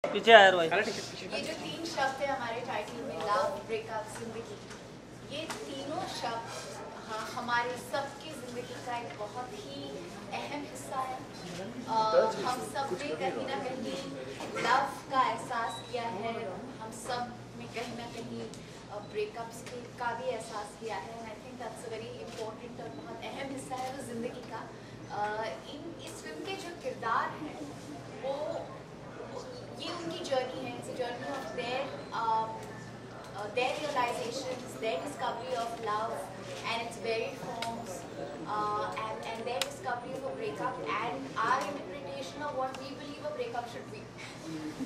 पीछे आया भाई। ये जो तीन शब्द है हमारे टाइटल में, लव, ब्रेकअप, जिंदगी, ये तीनों शब्द हाँ हमारे सबकी जिंदगी का एक बहुत ही अहम हिस्सा है। हम सब ने कहीं ना कहीं लव का एहसास किया है, हम सब में कहीं ना कहीं ब्रेकअप्स का भी एहसास किया है। And I think that's a very important और बहुत अहम हिस्सा है वो ज़िंदगी का। इस फिल्म के जो किरदार हैं वो ये उनकी जर्नी है, it's a journey of their realizations, their discovery of love and its varied forms, and their discovery of a breakup and our interpretation of what we believe a breakup should be.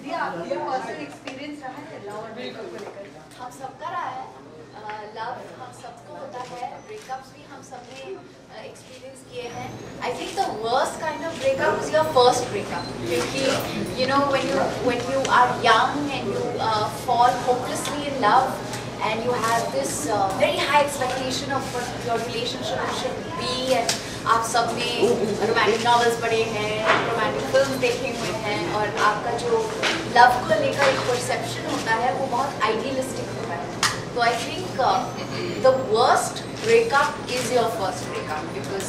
ये personal experience रहा है love और breakup को लेकर? हम सबका रहा है, लव हम सबको होता है, ब्रेकअप्स भी हम सब ने एक्सपीरियंस किए हैं। I think the worst kind of breakup is your first breakup, क्योंकि you know when you are young and you fall hopelessly in love and you have this very high expectation of what your relationship should be, and आप सब ने romantic novels पढ़े हैं, romantic film देखे हुए हैं, और आपका जो लव को लेकर एक परसेप्शन होता है वो बहुत आइडियलिस्टिक होता है। तो आई think the worst breakup is your first breakup, because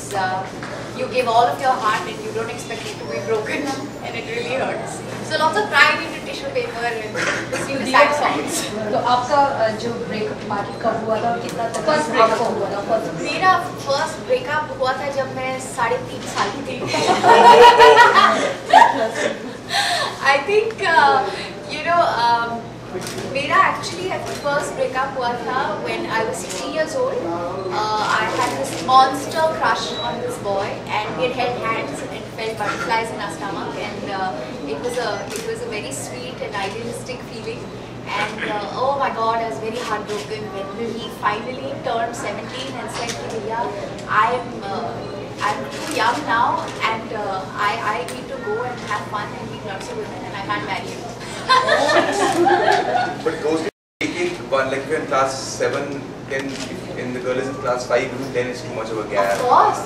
you give all of your heart and you don't expect it to be broken and it really hurts. So lots of crying into tissue paper and listening to sad songs. तो आपका जो breakup party कब हुआ था और कितना तक first breakup हुआ था? मेरा फर्स्ट ब्रेकअप हुआ था जब मैं 3.5 साल की थी। I think मेरा एक्चुअली फर्स्ट ब्रेकअप हुआ था when I was 16 years old. I had this monster crush on this boy and we had held hands and felt butterflies in our stomach, and it was a very sweet and idealistic feeling. And oh my God, I was very heartbroken when he finally turned 17 and said, "Bhaiya, I'm too young now, and I need to go and have fun and meet lots of women, and I can't marry you." But those taking one, like if you're in class 7, then in the girl is in class 5, then it's too much of a gap. Of course.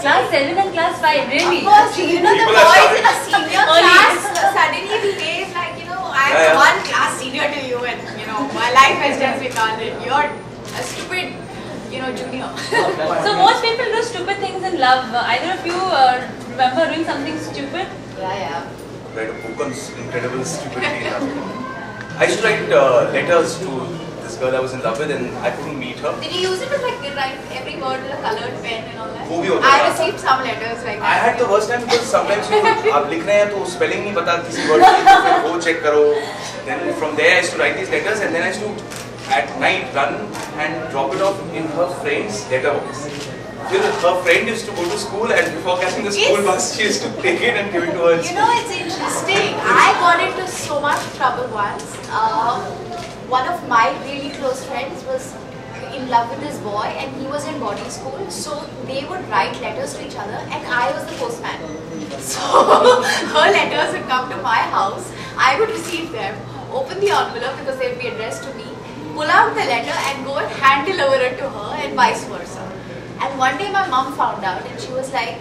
Class 7 and class 5, really? Of course, you know the People are boys in a starting. senior class suddenly behave like, I'm Yeah. one class senior to you, and my life has just begun and you're a stupid, junior. So most people do stupid things in love. Either of you remember doing something stupid? Yeah. Write a book on incredible stupidity. I used to write letters to this girl I was in love with, and I couldn't meet her. Did you use it to write every word with a colored pen and all that? वो भी होता I था। received some letters like that. I had the worst time because sometimes आप लिख रहे हैं तो spelling नहीं पता किसी word की, तो फिर वो check करो. Then from there I used to write these letters, and then I used to at night run and drop it off in her friend's letterbox. Her friend used to go to school, and before catching the school bus, she used to take it and give it to her. It's interesting. I got into so much trouble once. One of my really close friends was in love with this boy, and he was in boarding school, so they would write letters to each other, and I was the postman. So her letters would come to my house, I would receive them, open the envelope because they would be addressed to me, pull out the letter and go and hand deliver it to her, and vice versa. And one day my mom found out, and she was like,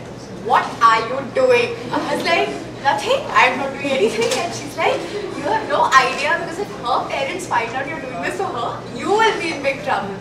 "What are you doing?" I was like, "Nothing, I'm not doing anything." And she's like, "You have no idea, because if her parents find out you're doing this to her, you will be in big trouble."